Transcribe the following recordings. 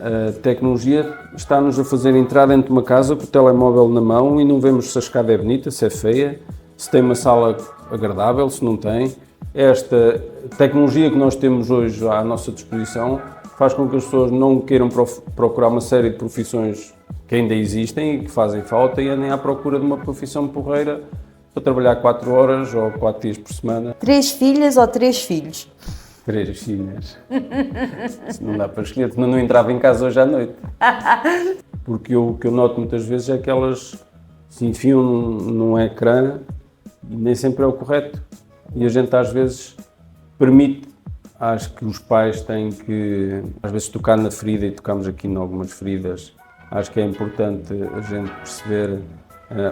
A tecnologia está-nos a fazer entrar dentro de uma casa com o telemóvel na mão e não vemos se a escada é bonita, se é feia, se tem uma sala agradável, se não tem. Esta tecnologia que nós temos hoje à nossa disposição faz com que as pessoas não queiram procurar uma série de profissões que ainda existem e que fazem falta e andem à procura de uma profissão porreira para trabalhar 4 horas ou 4 dias por semana. 3 filhas ou 3 filhos? 3 filhas. Se não dá para escolher, senão não entrava em casa hoje à noite. Porque o que eu noto muitas vezes é que elas se enfiam num ecrã e nem sempre é o correto. E a gente às vezes permite, acho que os pais têm que às vezes tocar na ferida e tocamos aqui em algumas feridas. Acho que é importante a gente perceber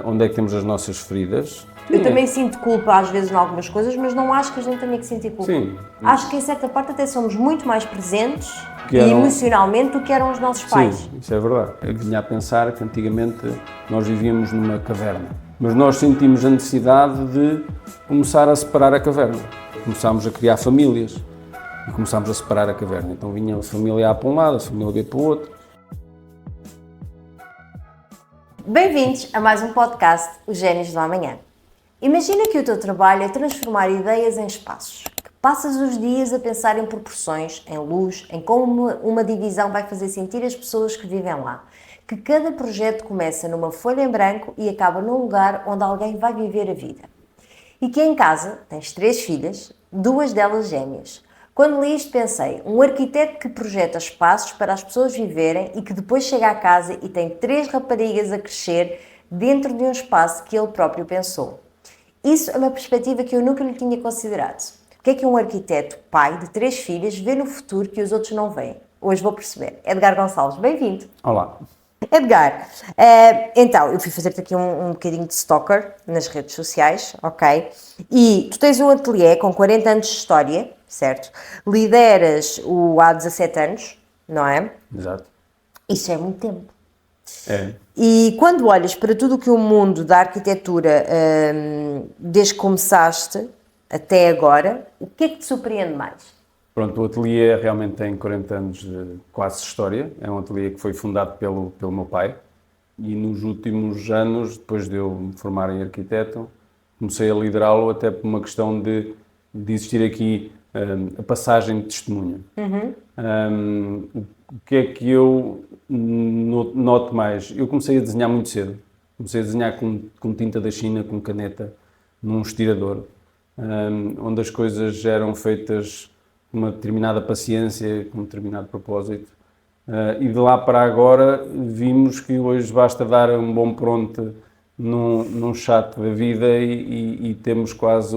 onde é que temos as nossas feridas. Eu também sinto culpa às vezes em algumas coisas, mas não acho que a gente tenha que sentir culpa. Sim. Acho que em certa parte até somos muito mais presentes Que eram- emocionalmente do que eram os nossos pais. Sim, isso é verdade. Eu vinha a pensar que antigamente nós vivíamos numa caverna, mas nós sentimos a necessidade de começar a separar a caverna. Começámos a criar famílias e começámos a separar a caverna. Então vinha a família A para um lado, a família B para o outro. Bem-vindos a mais um podcast, Os Génios do Amanhã. Imagina que o teu trabalho é transformar ideias em espaços, que passas os dias a pensar em proporções, em luz, em como uma divisão vai fazer sentir as pessoas que vivem lá, que cada projeto começa numa folha em branco e acaba num lugar onde alguém vai viver a vida. E que em casa tens 3 filhas, 2 delas gêmeas. Quando li isto pensei, um arquiteto que projeta espaços para as pessoas viverem e que depois chega a casa e tem 3 raparigas a crescer dentro de um espaço que ele próprio pensou. Isso é uma perspectiva que eu nunca lhe tinha considerado. O que é que um arquiteto, pai de 3 filhas, vê no futuro que os outros não veem? Hoje vou perceber. Edgar Gonçalves, bem-vindo. Olá. Edgar, então, eu fui fazer-te aqui um bocadinho de stalker nas redes sociais, ok? E tu tens um ateliê com 40 anos de história, certo? Lideras há 17 anos, não é? Exato. Isso é muito tempo. É. E quando olhas para tudo o que o mundo da arquitetura, desde que começaste até agora, o que é que te surpreende mais? Pronto, o ateliê realmente tem 40 anos de quase história. É um ateliê que foi fundado pelo meu pai e nos últimos anos, depois de eu me formar em arquiteto, comecei a liderá-lo até por uma questão de existir aqui a passagem de testemunha. O que é que eu noto mais? Eu comecei a desenhar muito cedo. Comecei a desenhar com tinta da China, com caneta, num estirador, onde as coisas eram feitas com uma determinada paciência, com um determinado propósito. E de lá para agora vimos que hoje basta dar um bom prompt num chat da vida e temos quase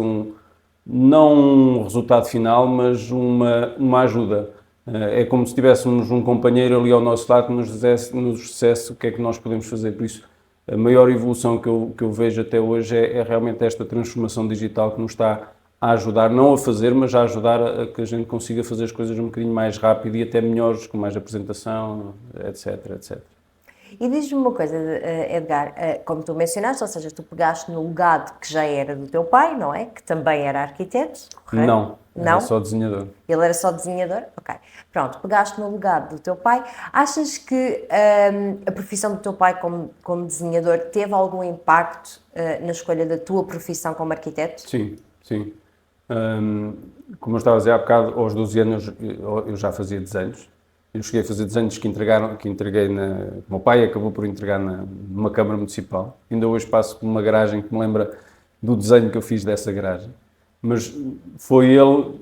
não um resultado final, mas uma ajuda. É como se tivéssemos um companheiro ali ao nosso lado que nos dissesse o que é que nós podemos fazer. Por isso, a maior evolução que eu vejo até hoje é realmente esta transformação digital que nos está a ajudar, não a fazer, mas a ajudar a que a gente consiga fazer as coisas um bocadinho mais rápido e até melhores, com mais apresentação, etc, etc. E diz-me uma coisa, Edgar, como tu mencionaste, ou seja, tu pegaste no legado que já era do teu pai, não é? Que também era arquiteto, correto? Não, era Não? só desenhador. Ele era só desenhador? Ok. Pronto, pegaste no legado do teu pai. Achas que a profissão do teu pai como desenhador teve algum impacto na escolha da tua profissão como arquiteto? Sim, sim. Como eu estava a dizer há bocado, aos 12 anos eu já fazia desenhos. Eu cheguei a fazer desenhos que entreguei o meu pai acabou por entregar numa Câmara Municipal. Ainda hoje passo por uma garagem que me lembra do desenho que eu fiz dessa garagem. Mas foi ele,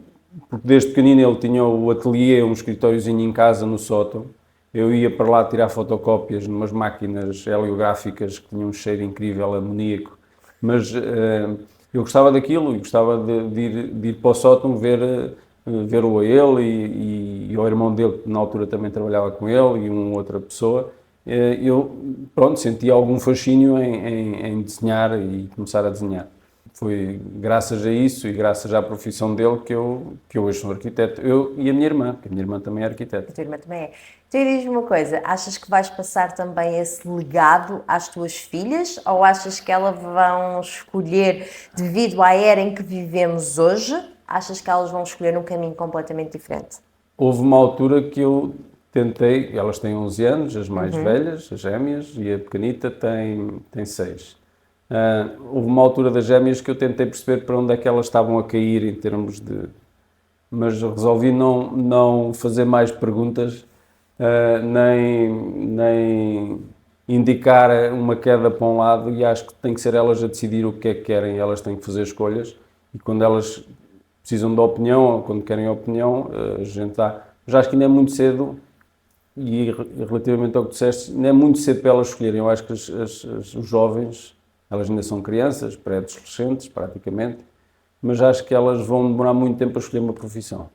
porque desde pequenino ele tinha o ateliê, um escritóriozinho em casa no sótão. Eu ia para lá tirar fotocópias numas máquinas heliográficas que tinham um cheiro incrível, amoníaco. Mas eu gostava daquilo e gostava de ir para o sótão ver-o a ele e ao irmão dele, que na altura também trabalhava com ele, e uma outra pessoa. Eu, pronto, sentia algum fascínio em desenhar e começar a desenhar. Foi graças a isso e graças à profissão dele que eu hoje sou arquiteto. Eu e a minha irmã, porque a minha irmã também é arquiteta. A tua irmã também é. Então, diz-me uma coisa, achas que vais passar também esse legado às tuas filhas ou achas que elas vão escolher, devido à era em que vivemos hoje, achas que elas vão escolher um caminho completamente diferente? Houve uma altura que eu tentei, elas têm 11 anos, as mais velhas, as gêmeas, e a pequenita tem 6. Houve uma altura das gêmeas que eu tentei perceber para onde é que elas estavam a cair em termos de... Mas resolvi não fazer mais perguntas, nem indicar uma queda para um lado, e acho que tem que ser elas a decidir o que é que querem, elas têm que fazer escolhas, e quando elas precisam de opinião, ou quando querem opinião, a gente dá. Mas acho que ainda é muito cedo, e relativamente ao que disseste, não é muito cedo para elas escolherem. Eu acho que os jovens, elas ainda são crianças, pré-adolescentes praticamente, mas acho que elas vão demorar muito tempo a escolher uma profissão.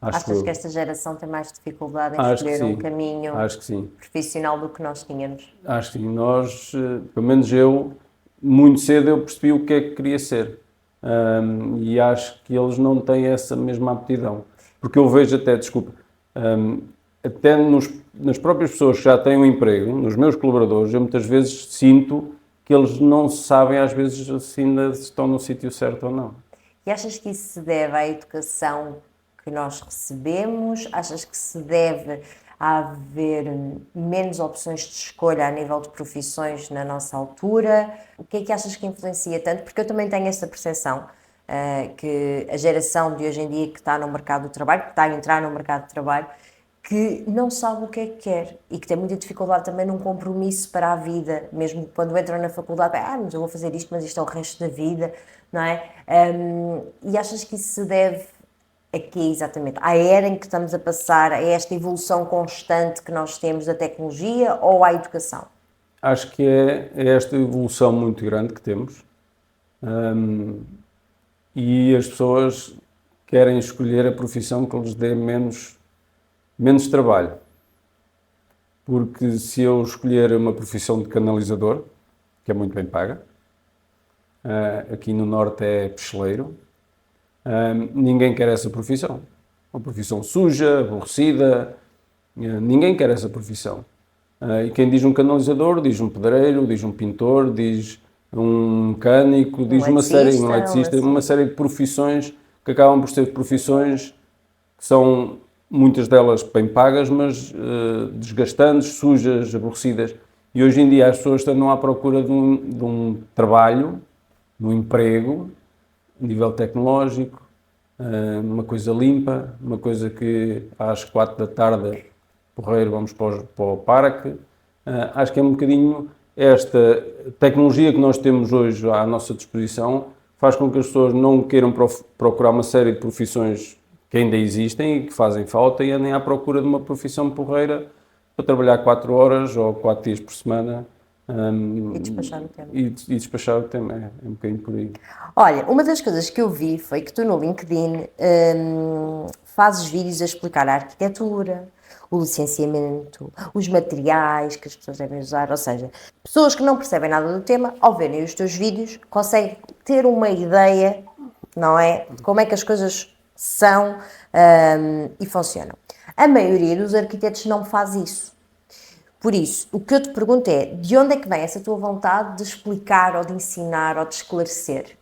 Achas que esta geração tem mais dificuldade em Acho que escolher um sim. caminho Acho que sim. profissional do que nós tínhamos? Acho que sim. Nós, pelo menos eu, muito cedo eu percebi o que é que queria ser. E acho que eles não têm essa mesma aptidão. Porque eu vejo até, desculpa, até nas próprias pessoas que já têm um emprego, nos meus colaboradores, eu muitas vezes sinto que eles não sabem, às vezes, se ainda estão no sítio certo ou não. E achas que isso se deve à educação que nós recebemos? Achas que se deve a haver menos opções de escolha a nível de profissões na nossa altura? O que é que achas que influencia tanto? Porque eu também tenho essa percepção que a geração de hoje em dia que está no mercado do trabalho, que está a entrar no mercado de trabalho, que não sabe o que é que quer e que tem muita dificuldade também num compromisso para a vida, mesmo quando entram na faculdade, mas eu vou fazer isto, mas isto é o resto da vida, não é? E achas que isso se deve a quê exatamente? À era em que estamos a passar, a esta evolução constante que nós temos da tecnologia ou à educação? Acho que é esta evolução muito grande que temos, e as pessoas querem escolher a profissão que lhes dê menos trabalho. Porque se eu escolher uma profissão de canalizador, que é muito bem paga, aqui no Norte é peixeleiro, ninguém quer essa profissão. Uma profissão suja, aborrecida, ninguém quer essa profissão. E quem diz um canalizador, diz um pedreiro, diz um pintor, diz um mecânico, diz um eletricista, uma série de profissões que acabam por ser profissões que são muitas delas bem pagas, mas desgastantes, sujas, aborrecidas. E hoje em dia as pessoas estão à procura de um trabalho, de um emprego, a nível tecnológico, uma coisa limpa, uma coisa que às 4 da tarde, porreiro, vamos para o parque. Acho que é um bocadinho esta tecnologia que nós temos hoje à nossa disposição, faz com que as pessoas não queiram procurar uma série de profissões que ainda existem e que fazem falta e andem à procura de uma profissão porreira para trabalhar 4 horas ou 4 dias por semana. E despachar o tema. E despachar o tema, é um bocadinho por aí. Olha, uma das coisas que eu vi foi que tu no LinkedIn fazes vídeos a explicar a arquitetura, o licenciamento, os materiais que as pessoas devem usar, ou seja, pessoas que não percebem nada do tema, ao verem os teus vídeos, conseguem ter uma ideia, não é, de como é que as coisas são e funcionam. A maioria dos arquitetos não faz isso. Por isso, o que eu te pergunto é, de onde é que vem essa tua vontade de explicar ou de ensinar ou de esclarecer?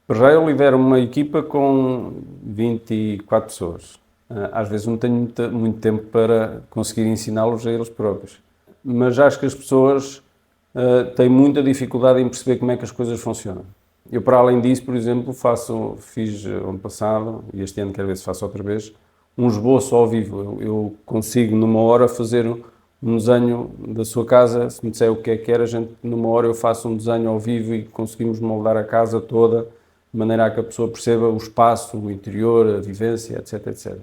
Para já eu lidero uma equipa com 24 pessoas. Às vezes não tenho muito tempo para conseguir ensiná-los a eles próprios. Mas acho que as pessoas têm muita dificuldade em perceber como é que as coisas funcionam. Eu, para além disso, por exemplo, fiz ano passado, e este ano quero ver se faço outra vez, um esboço ao vivo. Eu consigo, numa hora, fazer um desenho da sua casa. Se me disser o que é que era, numa hora eu faço um desenho ao vivo e conseguimos moldar a casa toda, de maneira a que a pessoa perceba o espaço, o interior, a vivência, etc, etc.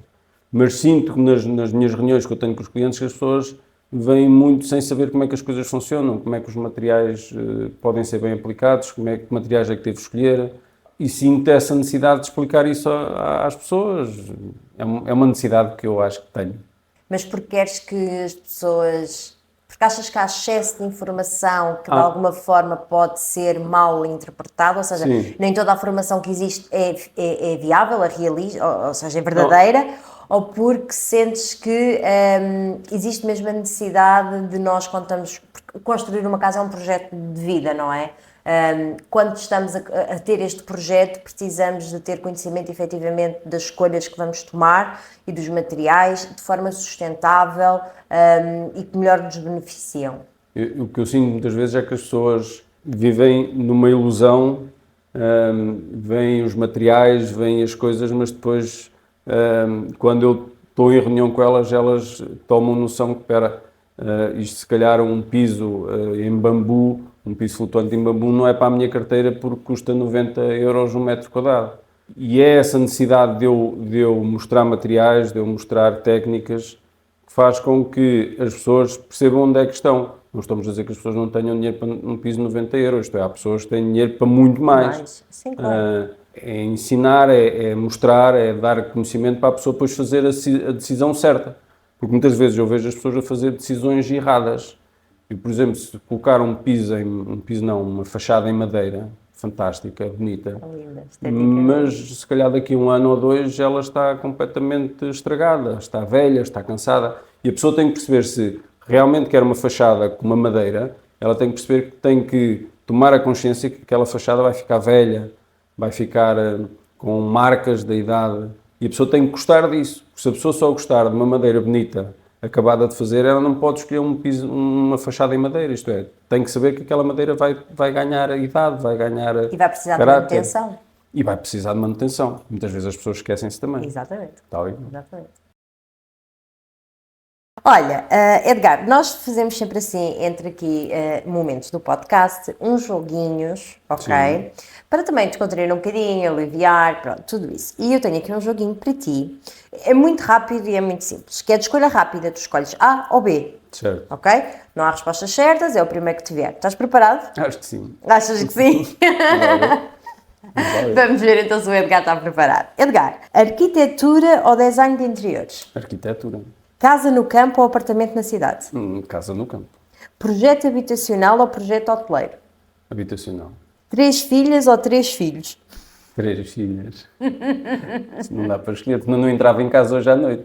Mas sinto que nas minhas reuniões que eu tenho com os clientes, que as pessoas vêm muito sem saber como é que as coisas funcionam, como é que os materiais podem ser bem aplicados, que materiais é que devo escolher, e sinto essa necessidade de explicar isso às pessoas. É uma necessidade que eu acho que tenho. Mas porque queres que as pessoas... Porque achas que há excesso de informação que de alguma forma pode ser mal interpretada, ou seja, Sim. Nem toda a informação que existe é viável, é realista, ou seja, é verdadeira, ou porque sentes que existe mesmo a necessidade de nós, quando estamos... Porque construir uma casa é um projeto de vida, não é? Quando estamos a ter este projeto, precisamos de ter conhecimento efetivamente das escolhas que vamos tomar e dos materiais de forma sustentável e que melhor nos beneficiam. O que eu sinto muitas vezes é que as pessoas vivem numa ilusão, veem os materiais, veem as coisas, mas depois, quando eu estou em reunião com elas, elas tomam noção que, espera, isto se calhar um piso em bambu, um piso flutuante em bambu não é para a minha carteira porque custa 90 euros um metro quadrado. E é essa necessidade de eu mostrar materiais, de eu mostrar técnicas, que faz com que as pessoas percebam onde é que estão. Não estamos a dizer que as pessoas não tenham dinheiro para um piso de 90 euros, isto é, há pessoas que têm dinheiro para muito mais. Sim, claro. É ensinar, é mostrar, é dar conhecimento para a pessoa depois fazer a decisão certa. Porque muitas vezes eu vejo as pessoas a fazer decisões erradas. E, por exemplo, se colocar uma fachada em madeira, fantástica, bonita, Linda, mas se calhar daqui a 1 ano ou 2 ela está completamente estragada, está velha, está cansada. E a pessoa tem que perceber se realmente quer uma fachada com uma madeira, ela tem que perceber que tem que tomar a consciência que aquela fachada vai ficar velha, vai ficar com marcas da idade. E a pessoa tem que gostar disso. Se a pessoa só gostar de uma madeira bonita, acabada de fazer, ela não pode escolher uma fachada em madeira, isto é, tem que saber que aquela madeira vai ganhar idade, vai ganhar E vai precisar caráter. de manutenção. E vai precisar de manutenção. Muitas vezes as pessoas esquecem-se também. Exatamente. Tal e Exatamente. Olha, Edgar, nós fazemos sempre assim, entre aqui momentos do podcast, uns joguinhos, ok? Sim. Para também descontrair um bocadinho, aliviar, pronto, tudo isso. E eu tenho aqui um joguinho para ti. É muito rápido e é muito simples, que é de escolha rápida, tu escolhes A ou B, Certo. ok? Não há respostas certas, é o primeiro que te vier. Estás preparado? Acho que sim. Achas que sim? Vamos ver então se o Edgar está preparado. Edgar, arquitetura ou design de interiores? Arquitetura. Casa no campo ou apartamento na cidade? Casa no campo. Projeto habitacional ou projeto hoteleiro? Habitacional. 3 filhas ou 3 filhos? 3 filhas. Se não dá para escolher, senão não entrava em casa hoje à noite.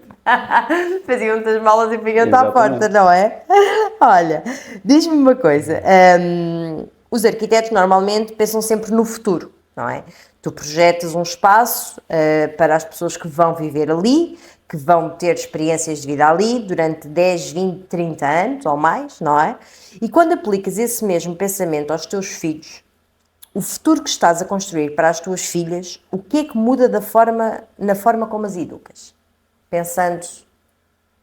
Faziam muitas malas e punham-te à Exatamente. porta, não é? Olha, diz-me uma coisa. Os arquitetos normalmente pensam sempre no futuro, não é? Tu projetas um espaço para as pessoas que vão viver ali, que vão ter experiências de vida ali durante 10, 20, 30 anos ou mais, não é? E quando aplicas esse mesmo pensamento aos teus filhos, o futuro que estás a construir para as tuas filhas, o que é que muda na forma como as educas? Pensando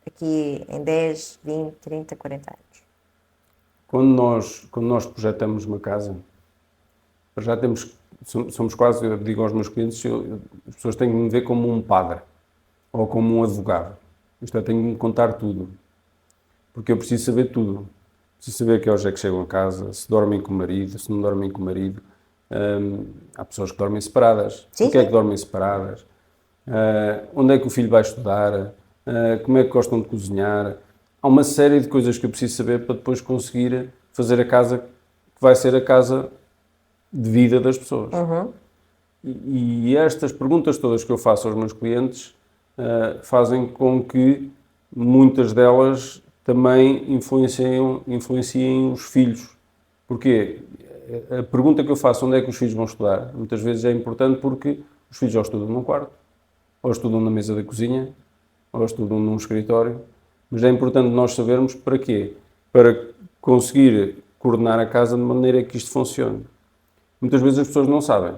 aqui em 10, 20, 30, 40 anos. Quando nós projetamos uma casa, já somos quase, eu digo aos meus clientes, as pessoas têm que me ver como um padre ou como um advogado. Isto é, tenho que me contar tudo. Porque eu preciso saber tudo. Preciso saber que horas é que chegam a casa, se dormem com o marido, se não dormem com o marido. Há pessoas que dormem separadas. Sim, Porquê é sim. que dormem separadas? Onde é que o filho vai estudar? Como é que gostam de cozinhar? Há uma série de coisas que eu preciso saber para depois conseguir fazer a casa que vai ser a casa de vida das pessoas. E estas perguntas todas que eu faço aos meus clientes fazem com que muitas delas também influenciem os filhos. Porquê? A pergunta que eu faço, onde é que os filhos vão estudar, muitas vezes é importante porque os filhos ou estudam num quarto, ou estudam na mesa da cozinha, ou estudam num escritório, mas é importante nós sabermos para quê? Para conseguir coordenar a casa de maneira que isto funcione. Muitas vezes as pessoas não sabem.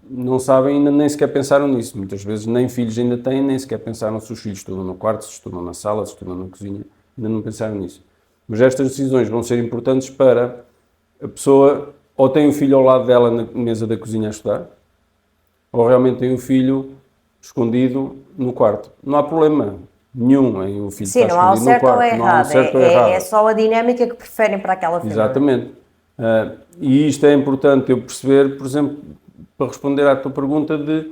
Não sabem e ainda nem sequer pensaram nisso. Muitas vezes nem filhos ainda têm, nem sequer pensaram se os filhos estudam no quarto, se estudam na sala, se estudam na cozinha. Ainda não pensaram nisso. Mas estas decisões vão ser importantes para a pessoa ou tem o filho ao lado dela na mesa da cozinha a estudar, ou realmente tem o filho escondido no quarto. Não há problema nenhum em o filho Sim, estar não há o escondido no certo ou quarto. Não há errado. o certo ou errado. É só a dinâmica que preferem para aquela família. Exatamente. E isto é importante eu perceber, por exemplo, para responder à tua pergunta de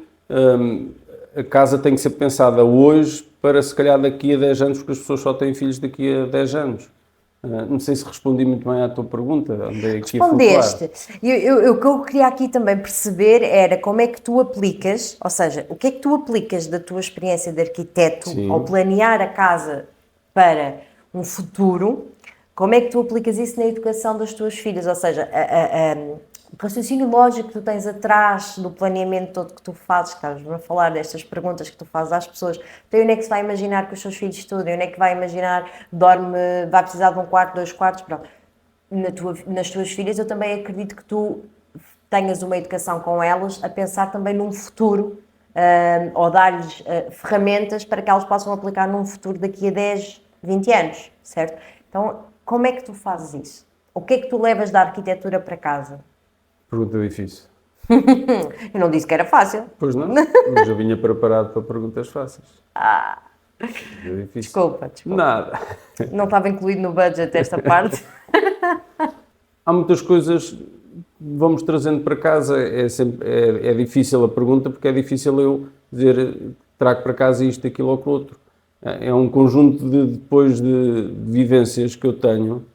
a casa tem que ser pensada hoje para se calhar daqui a 10 anos, porque as pessoas só têm filhos daqui a 10 anos. Não sei se respondi muito bem à tua pergunta, andei aqui a flutuar. Respondeste. O que eu queria aqui também perceber era como é que tu aplicas, ou seja, o que é que tu aplicas da tua experiência de arquiteto Sim. ao planear a casa para um futuro, como é que tu aplicas isso na educação das tuas filhas? Ou seja, o raciocínio lógico que tu tens atrás do planeamento todo que tu fazes, que estás a falar destas perguntas que tu fazes às pessoas, então onde é que se vai imaginar que os seus filhos estudem? Onde é que vai imaginar, vai precisar de um quarto, 2 quartos? Pronto. Nas tuas filhas, eu também acredito que tu tenhas uma educação com elas a pensar também num futuro, ou dar-lhes ferramentas para que elas possam aplicar num futuro daqui a 10, 20 anos, certo? Então, como é que tu fazes isso? O que é que tu levas da arquitetura para casa? Pergunta difícil. Eu não disse que era fácil. Pois não, mas eu vinha preparado para perguntas fáceis. É difícil. Desculpa. Nada. Não estava incluído no budget esta parte. Há muitas coisas que vamos trazendo para casa. É difícil a pergunta, porque é difícil eu dizer trago para casa isto, aquilo ou aquilo outro. É um conjunto depois de vivências que eu tenho,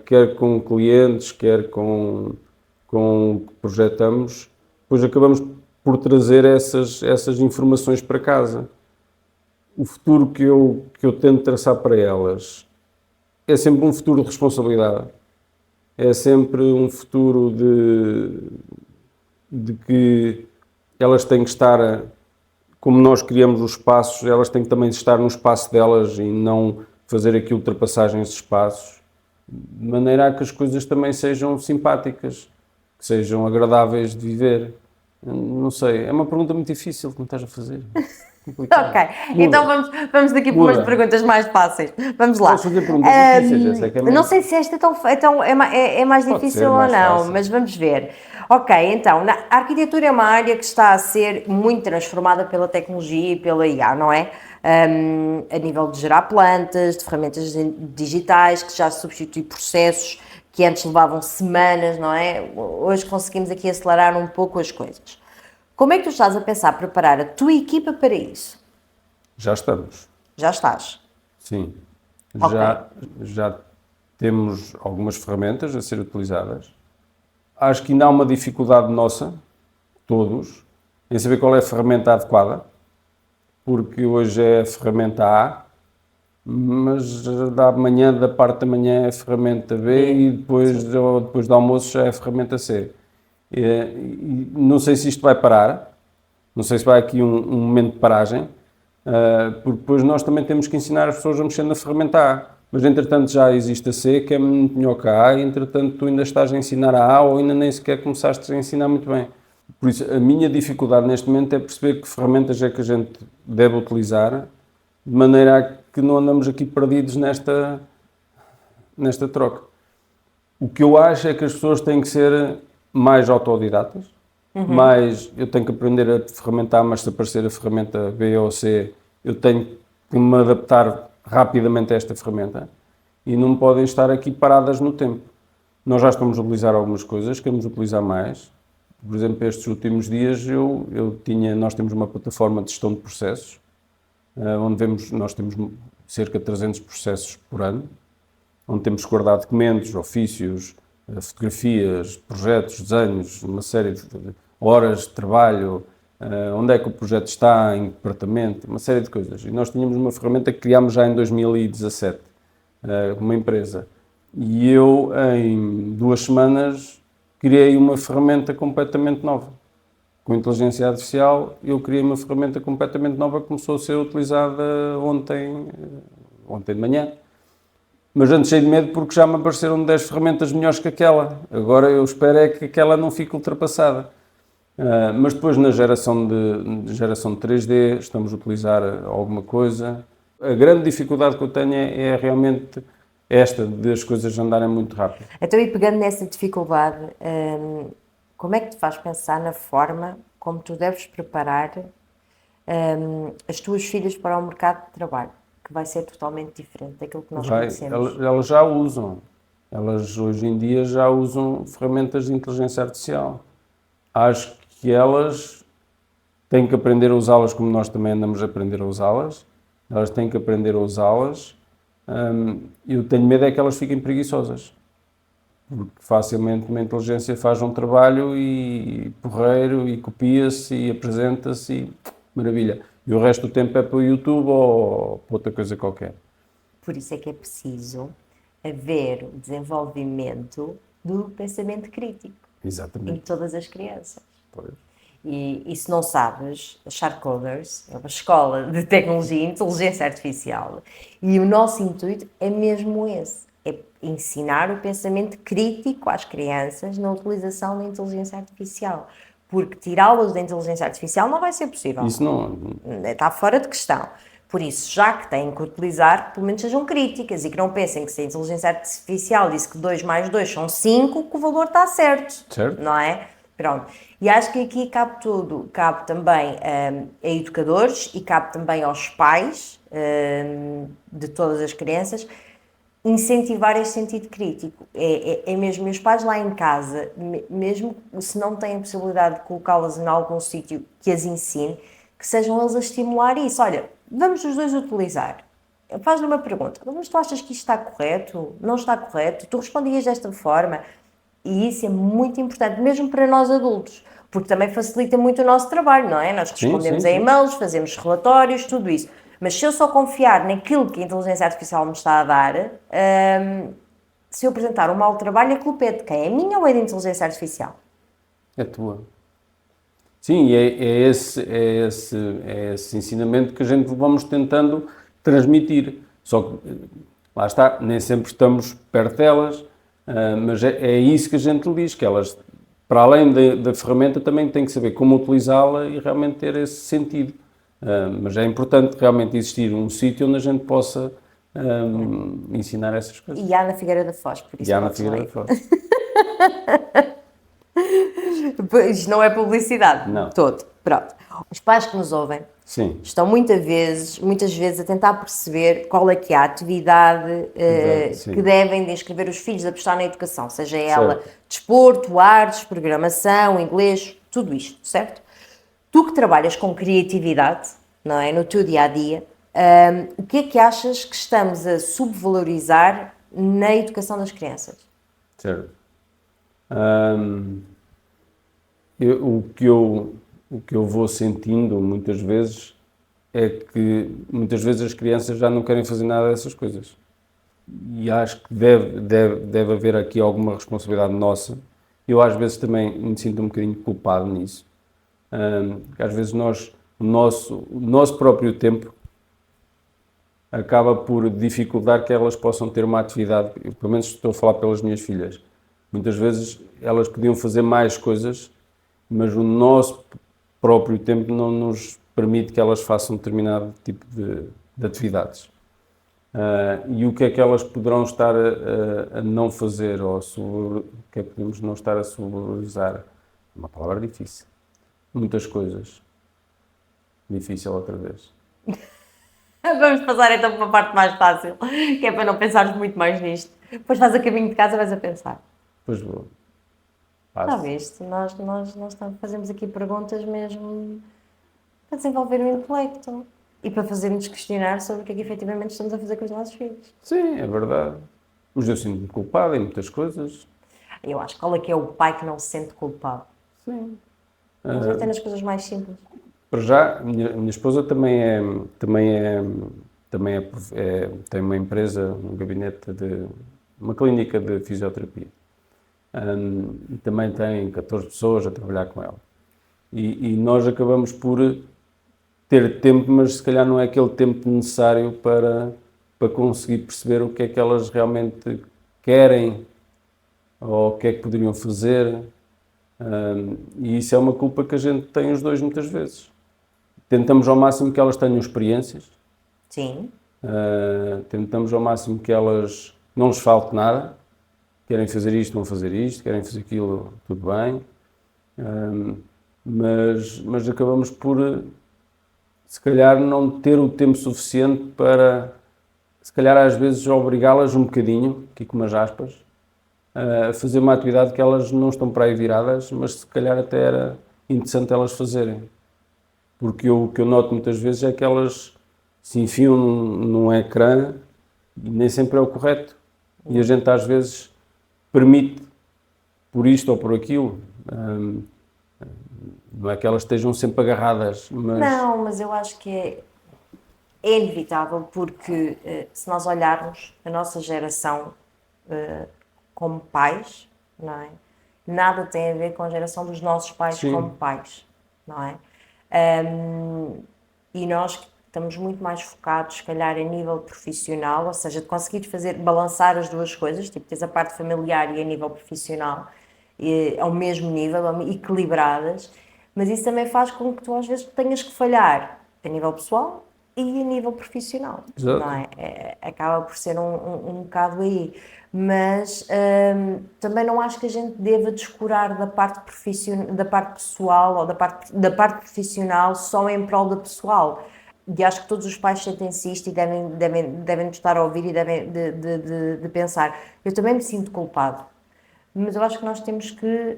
quer com clientes, quer com o que projetamos, depois acabamos por trazer essas informações para casa. O futuro que eu tento traçar para elas é sempre um futuro de responsabilidade, é sempre um futuro de que elas têm que estar, como nós criamos os espaços, elas têm que também estar no espaço delas e não fazer aqui ultrapassagens de espaços, de maneira a que as coisas também sejam simpáticas, que sejam agradáveis de viver. Não sei, é uma pergunta muito difícil que me estás a fazer. Complicado. Ok, então vamos daqui para umas perguntas mais fáceis. Vamos lá. Posso fazer perguntas difíceis? Essa é que é Não sei se esta é mais Pode difícil ser ou mais não, fácil. mas vamos ver. Ok, então, a arquitetura é uma área que está a ser muito transformada pela tecnologia e pela IA, não é? A nível de gerar plantas, de ferramentas digitais, que já substitui processos que antes levavam semanas, não é? Hoje conseguimos aqui acelerar um pouco as coisas. Como é que tu estás a pensar preparar a tua equipa para isso? Já estamos. Já estás? Sim. Ok. Já temos algumas ferramentas a ser utilizadas. Acho que ainda há uma dificuldade nossa, todos, em saber qual é a ferramenta adequada, porque hoje é a ferramenta A, mas da manhã, da parte da manhã é a ferramenta B e depois do almoço já é a ferramenta C. E não sei se isto vai parar, não sei se vai aqui um momento de paragem, porque depois nós também temos que ensinar as pessoas a mexer na ferramenta A. Mas entretanto já existe a C, que é muito melhor que a A, e entretanto tu ainda estás a ensinar a A ou ainda nem sequer começaste a ensinar muito bem. Por isso, a minha dificuldade neste momento é perceber que ferramentas é que a gente deve utilizar, de maneira a que não andamos aqui perdidos nesta troca. O que eu acho é que as pessoas têm que ser mais autodidatas, mais eu tenho que aprender a ferramenta A, mas se aparecer a ferramenta B ou C, eu tenho que me adaptar rapidamente a esta ferramenta e não podem estar aqui paradas no tempo. Nós já estamos a utilizar algumas coisas, queremos utilizar mais. Por exemplo, estes últimos dias nós temos uma plataforma de gestão de processos, onde nós temos cerca de 300 processos por ano, onde temos que guardar documentos, ofícios, fotografias, projetos, desenhos, uma série de horas de trabalho, onde é que o projeto está, em que departamento, uma série de coisas. E nós tínhamos uma ferramenta que criámos já em 2017, uma empresa. E eu, em 2 semanas, criei uma ferramenta completamente nova. Com inteligência artificial, eu criei uma ferramenta completamente nova que começou a ser utilizada ontem de manhã. Mas antes cheio de medo porque já me apareceram 10 ferramentas melhores que aquela. Agora eu espero é que aquela não fique ultrapassada. Mas depois na geração de 3D estamos a utilizar alguma coisa. A grande dificuldade que eu tenho é realmente esta, de as coisas andarem muito rápido. Então, e pegando nessa dificuldade, como é que te faz pensar na forma como tu deves preparar as tuas filhas para o mercado de trabalho, que vai ser totalmente diferente daquilo que nós conhecemos? Elas já usam. Elas hoje em dia já usam ferramentas de inteligência artificial. Acho que elas têm que aprender a usá-las como nós também andamos a aprender a usá-las. Elas têm que aprender a usá-las. Eu tenho medo é que elas fiquem preguiçosas. Porque facilmente uma inteligência faz um trabalho e porreiro e copia-se e apresenta-se e maravilha. E o resto do tempo é para o YouTube ou para outra coisa qualquer. Por isso é que é preciso haver o desenvolvimento do pensamento crítico em Exatamente. todas as crianças. Pois. E se não sabes, a Sharpcoders é uma escola de tecnologia e inteligência artificial. E o nosso intuito é mesmo esse. É ensinar o pensamento crítico às crianças na utilização da inteligência artificial. Porque tirá-las da inteligência artificial não vai ser possível. Isso não. Está fora de questão. Por isso, já que têm que utilizar, pelo menos sejam críticas e que não pensem que se a inteligência artificial diz que 2 mais 2 são 5, que o valor está certo. Certo. Não é? Pronto. E acho que aqui cabe tudo. Cabe também a educadores e cabe também aos pais de todas as crianças incentivar este sentido crítico. É mesmo, os pais lá em casa, mesmo se não têm a possibilidade de colocá-las em algum sítio que as ensine, que sejam eles a estimular isso. Olha, vamos os dois utilizar. Faz-lhe uma pergunta. Mas tu achas que isto está correto? Não está correto? Tu respondias desta forma? E isso é muito importante, mesmo para nós adultos, porque também facilita muito o nosso trabalho, não é? Nós respondemos sim, a sim. e-mails, fazemos relatórios, tudo isso. Mas se eu só confiar naquilo que a inteligência artificial me está a dar, se eu apresentar um mau trabalho, a culpa é de quem? É minha ou é da inteligência artificial? É tua. Sim, e é esse ensinamento que a gente vamos tentando transmitir. Só que, lá está, nem sempre estamos perto delas, mas é isso que a gente lhe diz, que elas, para além da ferramenta, também têm que saber como utilizá-la e realmente ter esse sentido. Mas é importante realmente existir um sítio onde a gente possa ensinar essas coisas. E há na Figueira da Foz, por isso E há na podes Figueira ler. da Foz. Isto não é publicidade, Não. todo. Pronto. Os pais que nos ouvem Sim, estão muitas vezes a tentar perceber qual é que é a atividade sim. que devem de inscrever os filhos a prestar na educação, seja ela Certo. desporto, artes, programação, inglês, tudo isto, certo? Tu que trabalhas com criatividade, não é, no teu dia-a-dia, o que é que achas que estamos a subvalorizar na educação das crianças? certo. O que eu vou sentindo muitas vezes é que muitas vezes as crianças já não querem fazer nada dessas coisas. E acho que deve haver aqui alguma responsabilidade nossa. Eu às vezes também me sinto um bocadinho culpado nisso. Que às vezes o nosso próprio tempo acaba por dificultar que elas possam ter uma atividade. Eu, pelo menos estou a falar pelas minhas filhas. Muitas vezes elas podiam fazer mais coisas, mas o nosso próprio tempo não nos permite que elas façam determinado tipo de atividades. E o que é que elas poderão estar a não fazer, ou o que é que podemos não estar a subvalorizar? Uma palavra difícil. Muitas coisas. Difícil outra vez. Vamos passar então para uma parte mais fácil, que é para não pensares muito mais nisto. Depois vais a caminho de casa e vais a pensar. Pois vou. Já Passo. viste? Nós fazemos aqui perguntas mesmo para desenvolver o intelecto e para fazermos questionar sobre o que é que efetivamente estamos a fazer com os nossos filhos. Sim, é verdade. Mas eu sinto-me culpado em muitas coisas. Eu acho que qual é que é o pai que não se sente culpado? Sim. Mas até nas coisas mais simples. Para já, a minha esposa tem uma empresa, um gabinete uma clínica de fisioterapia. E também tem 14 pessoas a trabalhar com ela. E nós acabamos por ter tempo, mas se calhar não é aquele tempo necessário para conseguir perceber o que é que elas realmente querem ou o que é que poderiam fazer. E isso é uma culpa que a gente tem os dois muitas vezes. Tentamos ao máximo que elas tenham experiências. Sim. Tentamos ao máximo que elas não lhes falte nada. Querem fazer isto, vão fazer isto. Querem fazer aquilo, tudo bem. Mas acabamos por, se calhar, não ter o tempo suficiente para, se calhar, às vezes, obrigá-las um bocadinho, aqui com umas aspas, a fazer uma atividade que elas não estão para aí viradas, mas se calhar até era interessante elas fazerem. Porque o que eu noto muitas vezes é que elas se enfiam num ecrã e nem sempre é o correto. E a gente às vezes permite, por isto ou por aquilo, não é que elas estejam sempre agarradas, mas... Não, mas eu acho que é inevitável porque se nós olharmos, a nossa geração como pais, não é? Nada tem a ver com a geração dos nossos pais Sim. como pais, não é? E nós estamos muito mais focados, se calhar, a nível profissional, ou seja, de conseguires balançar as duas coisas, tipo, tens a parte familiar e a nível profissional, ao mesmo nível, equilibradas, mas isso também faz com que tu às vezes tenhas que falhar a nível pessoal e a nível profissional, Exato. não é? Acaba por ser um bocado aí. Mas também não acho que a gente deva descurar da parte da parte pessoal ou da parte profissional só em prol da pessoal. E acho que todos os pais sentem-se isto e devem estar a ouvir e devem de pensar. Eu também me sinto culpado, mas eu acho que nós temos que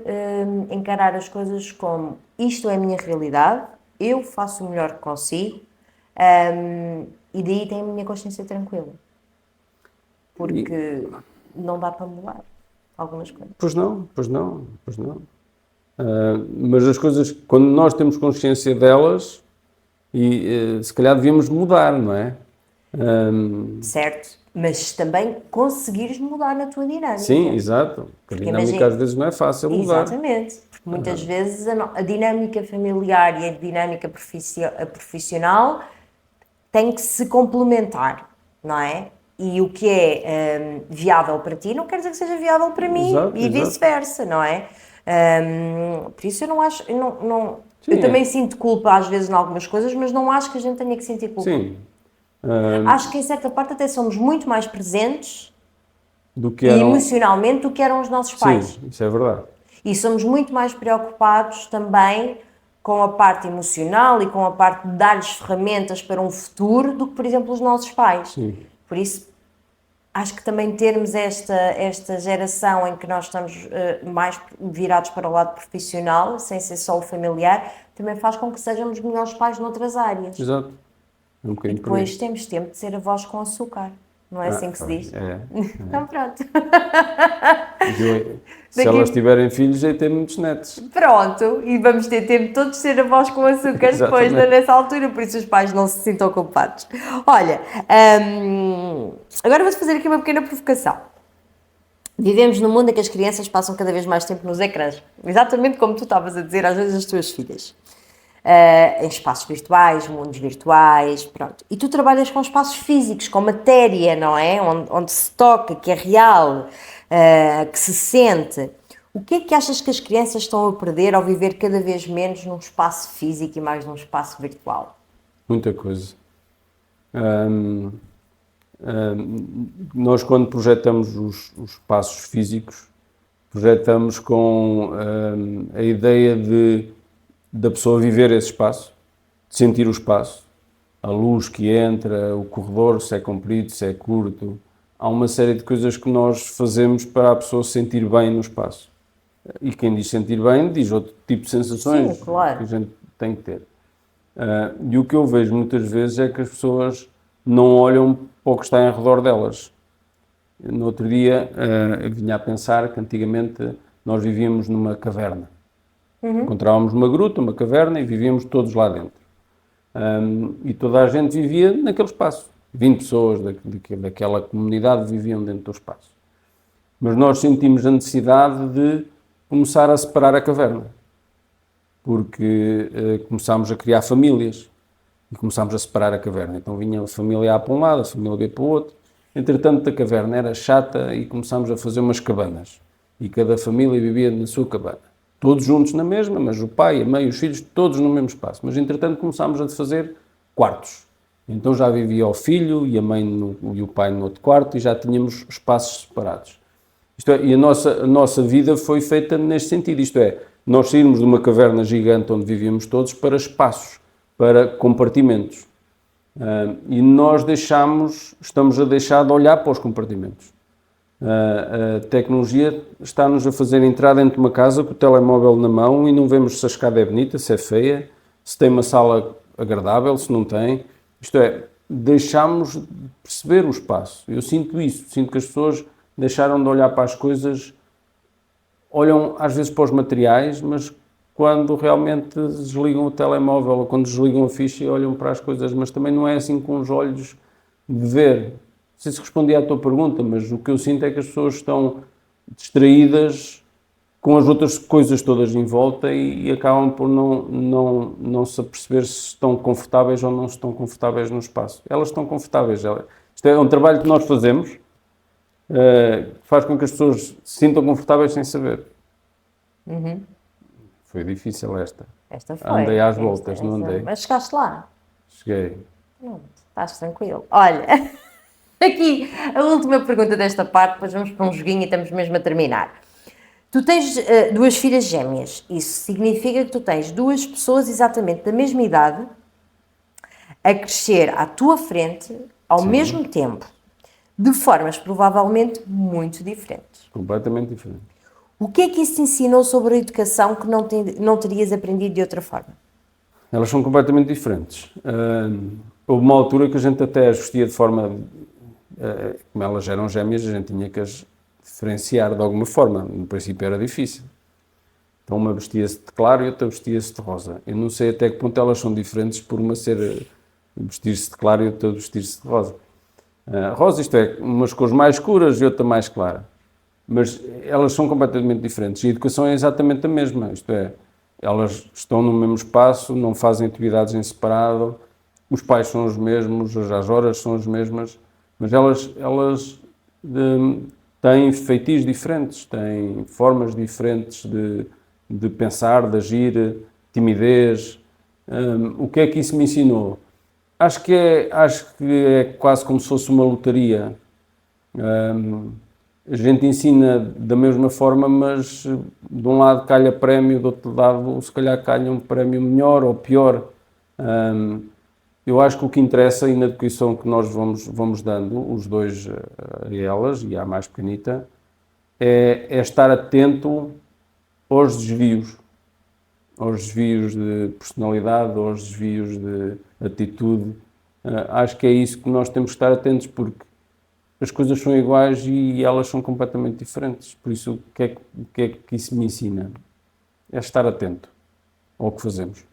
encarar as coisas como isto é a minha realidade, eu faço o melhor que consigo, e daí tenho a minha consciência tranquila. Porque não dá para mudar algumas coisas. Pois não, pois não, pois não. Mas as coisas, quando nós temos consciência delas, e se calhar devíamos mudar, não é? Certo? Mas também conseguires mudar na tua dinâmica. Sim, exato. Porque a dinâmica imagina- às vezes não é fácil mudar. Exatamente. Porque muitas vezes a dinâmica familiar e a dinâmica profissional têm que se complementar, não é? E o que é viável para ti não quer dizer que seja viável para mim Exato, e exato. vice-versa, não é? Por isso eu não acho... Sim, eu também sinto culpa às vezes em algumas coisas, mas não acho que a gente tenha que sentir culpa. Sim. Acho que em certa parte até somos muito mais presentes Do que e eram... emocionalmente do que eram os nossos pais. Sim, isso é verdade. E somos muito mais preocupados também com a parte emocional e com a parte de dar-lhes ferramentas para um futuro do que, por exemplo, os nossos pais. Sim. Por isso, acho que também termos esta geração em que nós estamos mais virados para o lado profissional, sem ser só o familiar, também faz com que sejamos melhores pais noutras áreas. Exato. É um bocadinho por aí. Depois temos tempo de ser avós com açúcar. Não é assim que se diz? É. Então pronto. Se elas tiverem filhos, aí tem muitos netos. Pronto. E vamos ter tempo de todos ser avós com açúcar depois, Exatamente. nessa altura, por isso os pais não se sintam culpados. Olha, agora vou-te fazer aqui uma pequena provocação. Vivemos num mundo em que as crianças passam cada vez mais tempo nos ecrãs. Exatamente como tu estavas a dizer às vezes às tuas filhas. Em espaços virtuais, mundos virtuais, pronto. E tu trabalhas com espaços físicos, com matéria, não é? Onde se toca, que é real, que se sente. O que é que achas que as crianças estão a perder ao viver cada vez menos num espaço físico e mais num espaço virtual? Muita coisa. Nós, quando projetamos os espaços físicos, projetamos com a ideia da pessoa viver esse espaço, de sentir o espaço, a luz que entra, o corredor, se é comprido, se é curto. Há uma série de coisas que nós fazemos para a pessoa se sentir bem no espaço. E quem diz sentir bem, diz outro tipo de sensações. Sim, claro. Que a gente tem que ter. E o que eu vejo muitas vezes é que as pessoas não olham para o que está em redor delas. No outro dia, eu vinha a pensar que antigamente nós vivíamos numa caverna. Encontrávamos uma gruta, uma caverna e vivíamos todos lá dentro. E toda a gente vivia naquele espaço. 20 pessoas daquela comunidade viviam dentro do espaço. Mas nós sentimos a necessidade de começar a separar a caverna. Porque começámos a criar famílias e começámos a separar a caverna. Então vinha a família A para um lado, a família B para o outro. Entretanto, a caverna era chata e começámos a fazer umas cabanas. E cada família vivia na sua cabana. Todos juntos na mesma, mas o pai, a mãe e os filhos, todos no mesmo espaço. Mas, entretanto, começámos a fazer quartos. Então já vivia o filho e a mãe e o pai no outro quarto e já tínhamos espaços separados. Isto é, e a nossa vida foi feita neste sentido. Isto é, nós saímos de uma caverna gigante onde vivíamos todos para espaços, para compartimentos. E nós estamos a deixar de olhar para os compartimentos. A tecnologia está-nos a fazer entrar dentro de uma casa com o telemóvel na mão e não vemos se a escada é bonita, se é feia, se tem uma sala agradável, se não tem. Isto é, deixamos de perceber o espaço. Eu sinto isso, sinto que as pessoas deixaram de olhar para as coisas, olham às vezes para os materiais, mas quando realmente desligam o telemóvel ou quando desligam a ficha e olham para as coisas, mas também não é assim com os olhos de ver. sei se respondi à tua pergunta, mas o que eu sinto é que as pessoas estão distraídas com as outras coisas todas em volta e acabam por não se aperceber se estão confortáveis ou não estão confortáveis no espaço. Elas estão confortáveis. Isto é um trabalho que nós fazemos, que faz com que as pessoas se sintam confortáveis sem saber. Foi difícil esta. Esta foi. Andei às voltas, não andei. Mas chegaste lá. Cheguei. Pronto, estás tranquilo. Olha, aqui a última pergunta desta parte, depois vamos para um joguinho e estamos mesmo a terminar. Tu tens duas filhas gêmeas. Isso significa que tu tens duas pessoas exatamente da mesma idade a crescer à tua frente ao mesmo tempo, de formas provavelmente muito diferentes. Completamente diferente. O que é que isso te ensinou sobre a educação que não terias aprendido de outra forma? Elas são completamente diferentes. Houve uma altura que a gente até as vestia de forma... como elas eram gêmeas, a gente tinha que as diferenciar de alguma forma. No princípio era difícil. Então uma vestia-se de claro e outra vestia-se de rosa. Eu não sei até que ponto elas são diferentes por uma ser vestir-se de claro e outra vestir-se de rosa. Rosa, isto é, umas cores mais escuras e outra mais clara. Mas elas são completamente diferentes. E a educação é exatamente a mesma. Isto é, elas estão no mesmo espaço, não fazem atividades em separado, os pais são os mesmos, as horas são as mesmas, mas elas têm feitios diferentes, têm formas diferentes de pensar, de agir, timidez. O que é que isso me ensinou? Acho que é quase como se fosse uma lotaria. A gente ensina da mesma forma, mas de um lado calha prémio, do outro lado se calhar calha um prémio melhor ou pior. Eu acho que o que interessa, e na educação que nós vamos dando, os dois a elas e à mais pequenita, é estar atento aos desvios de personalidade, aos desvios de atitude. Acho que é isso que nós temos que estar atentos, porque as coisas são iguais e elas são completamente diferentes. Por isso, o que é que isso me ensina? É estar atento ao que fazemos.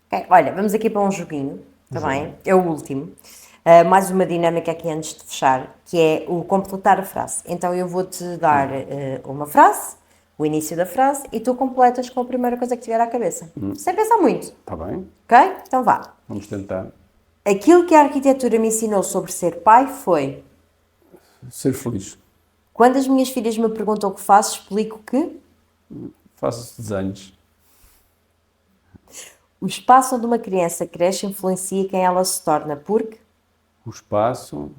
Okay, olha, vamos aqui para um joguinho, está bem? É o último. Mais uma dinâmica aqui antes de fechar, que é o completar a frase. Então eu vou-te dar uma frase, o início da frase, e tu completas com a primeira coisa que te vier à cabeça. Sem pensar muito. Está bem? Ok? Então vá. Vamos tentar. Aquilo que a arquitetura me ensinou sobre ser pai foi... Ser feliz. Quando as minhas filhas me perguntam o que faço, explico que... Faço desenhos. O espaço onde uma criança cresce influencia quem ela se torna, porque... O espaço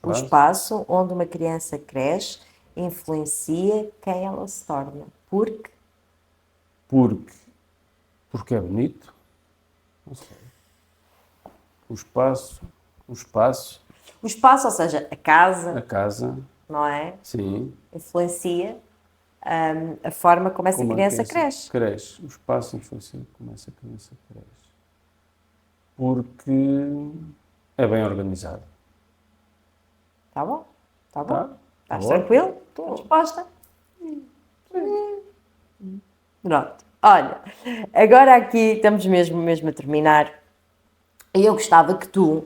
O espaço onde uma criança cresce influencia quem ela se torna, porque... Porque é bonito. Não sei. O espaço, O espaço, ou seja, a casa, não é? Sim. Influencia a forma como essa criança cresce. O espaço influencia como essa criança cresce. Porque é bem organizado. Tá bom? Tá bom? Tá? Estás Tá tranquilo? Estou disposta? Pronto. Olha, agora aqui estamos mesmo a terminar. E eu gostava que tu,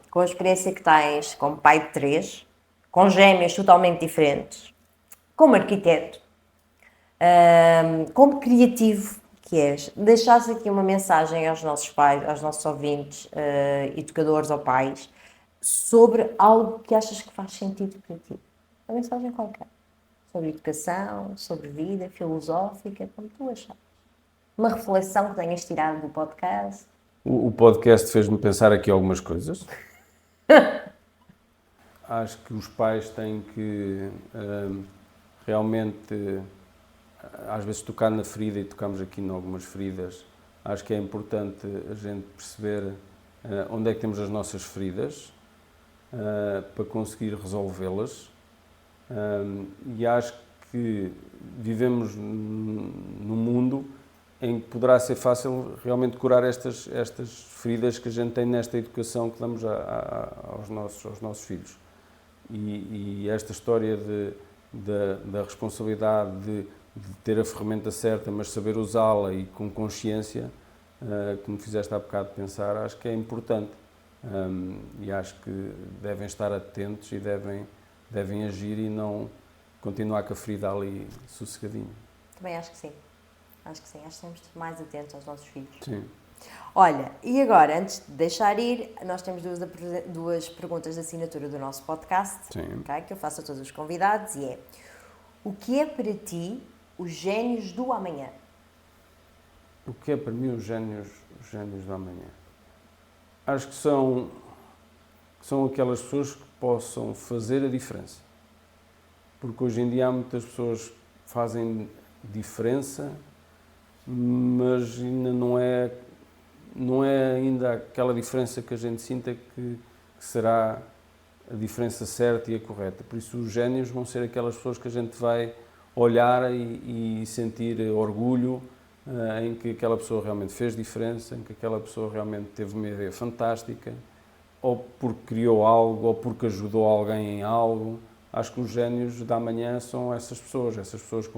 com a experiência que tens como pai de 3, com gêmeas totalmente diferentes, como arquiteto, como criativo que és, deixasse aqui uma mensagem aos nossos pais, aos nossos ouvintes, educadores ou pais, sobre algo que achas que faz sentido para ti. Uma mensagem qualquer. Sobre educação, sobre vida, filosófica, como tu achas. Uma reflexão que tenhas tirado do podcast. O podcast fez-me pensar aqui algumas coisas. Acho que os pais têm que realmente, às vezes, tocar na ferida, e tocamos aqui em algumas feridas. Acho que é importante a gente perceber onde é que temos as nossas feridas para conseguir resolvê-las. E acho que vivemos num mundo em que poderá ser fácil realmente curar estas feridas que a gente tem nesta educação que damos aos nossos filhos. E esta história da responsabilidade de ter a ferramenta certa, mas saber usá-la e com consciência, que me fizeste há bocado pensar, acho que é importante. E acho que devem estar atentos e devem agir e não continuar com a ferida ali sossegadinho. Também acho que sim. Acho que sim. Acho que temos de estar mais atentos aos nossos filhos. Sim. Olha, e agora, antes de deixar ir, nós temos duas perguntas de assinatura do nosso podcast, okay, que eu faço a todos os convidados, e é: o que é para ti os génios do amanhã? O que é para mim os génios do amanhã? Acho que são aquelas pessoas que possam fazer a diferença. Porque hoje em dia há muitas pessoas que fazem diferença, mas ainda não é ainda aquela diferença que a gente sinta que será a diferença certa e a correta. Por isso os génios vão ser aquelas pessoas que a gente vai olhar e sentir orgulho em que aquela pessoa realmente fez diferença, em que aquela pessoa realmente teve uma ideia fantástica, ou porque criou algo, ou porque ajudou alguém em algo. Acho que os génios da manhã são essas pessoas que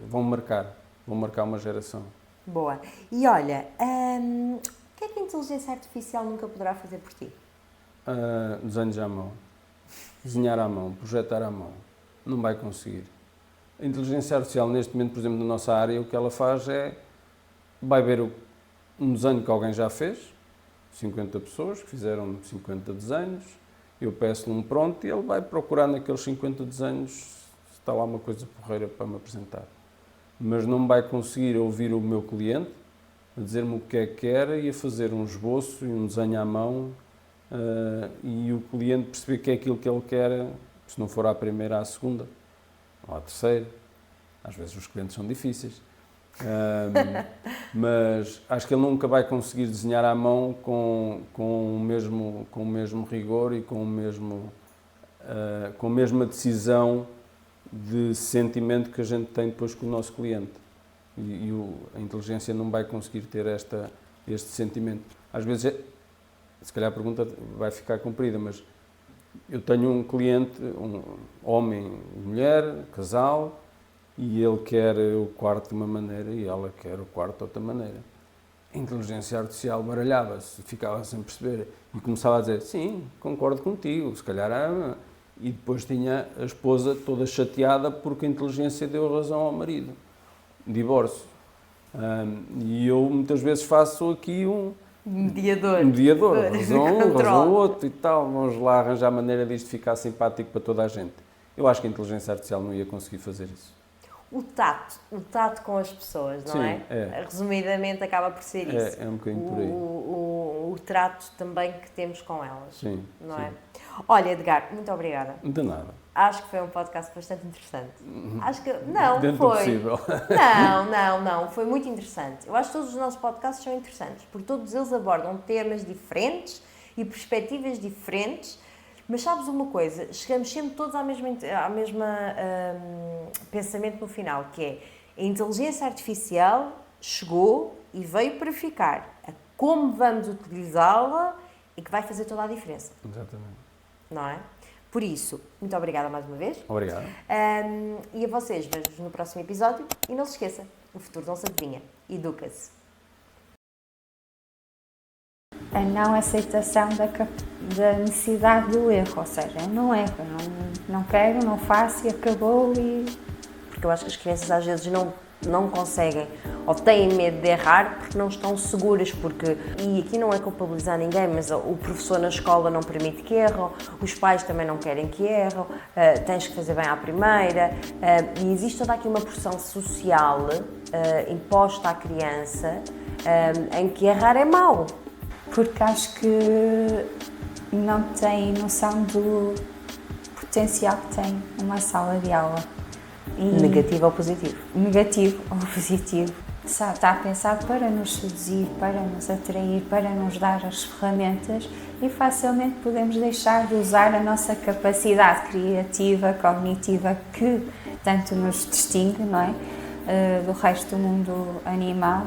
vão marcar uma geração. Boa. E olha, o que é que a inteligência artificial nunca poderá fazer por ti? Desenhos à mão, desenhar à mão, projetar à mão. Não vai conseguir. A inteligência artificial, neste momento, por exemplo, na nossa área, o que ela faz vai ver um desenho que alguém já fez, 50 pessoas que fizeram 50 desenhos, eu peço-lhe um pronto e ele vai procurar naqueles 50 desenhos se está lá uma coisa porreira para me apresentar. Mas não vai conseguir ouvir o meu cliente, a dizer-me o que é que quer e a fazer um esboço e um desenho à mão e o cliente perceber que é aquilo que ele quer, se não for à primeira, à segunda ou à terceira. Às vezes os clientes são difíceis. Mas acho que ele nunca vai conseguir desenhar à mão com o mesmo rigor e com a mesma decisão de sentimento que a gente tem depois com o nosso cliente. A inteligência não vai conseguir ter este sentimento. Às vezes, se calhar a pergunta vai ficar comprida, mas eu tenho um cliente, um homem e mulher, casal, e ele quer o quarto de uma maneira e ela quer o quarto de outra maneira. A inteligência artificial baralhava-se, ficava sem perceber e começava a dizer, sim, concordo contigo, se calhar ama. E depois tinha a esposa toda chateada porque a inteligência deu razão ao marido. Divórcio. E eu muitas vezes faço aqui um mediador, razão o outro e tal. Vamos lá arranjar a maneira disto ficar simpático para toda a gente. Eu acho que a inteligência artificial não ia conseguir fazer isso. O tato com as pessoas, não é? Resumidamente acaba por ser isso. É um bocadinho por aí. O trato também que temos com elas, sim, não sim. é? Olha, Edgar, muito obrigada. De nada. Acho que foi um podcast bastante interessante. Acho que... Dentro do possível. Não. Foi muito interessante. Eu acho que todos os nossos podcasts são interessantes, porque todos eles abordam temas diferentes e perspectivas diferentes. Mas sabes uma coisa? Chegamos sempre todos ao mesmo pensamento no final, que é a inteligência artificial chegou e veio para ficar. Como vamos utilizá-la e que vai fazer toda a diferença. Exatamente. Não é? Por isso, muito obrigada mais uma vez. Obrigado. E a vocês, vejo-vos no próximo episódio. E não se esqueça, o futuro não se adivinha. Educa-se. A não aceitação da necessidade do erro, ou seja, eu não erro, não quero, não faço e acabou Porque eu acho que as crianças às vezes não conseguem ou têm medo de errar porque não estão seguras, e aqui não é culpabilizar ninguém, mas o professor na escola não permite que erram, os pais também não querem que erram, tens que fazer bem à primeira, e existe toda aqui uma pressão social imposta à criança em que errar é mau. Porque acho que não tem noção do potencial que tem uma sala de aula. Negativo ou positivo? Negativo ou positivo. Está pensado para nos seduzir, para nos atrair, para nos dar as ferramentas e facilmente podemos deixar de usar a nossa capacidade criativa, cognitiva, que tanto nos distingue, não é? Do resto do mundo animal.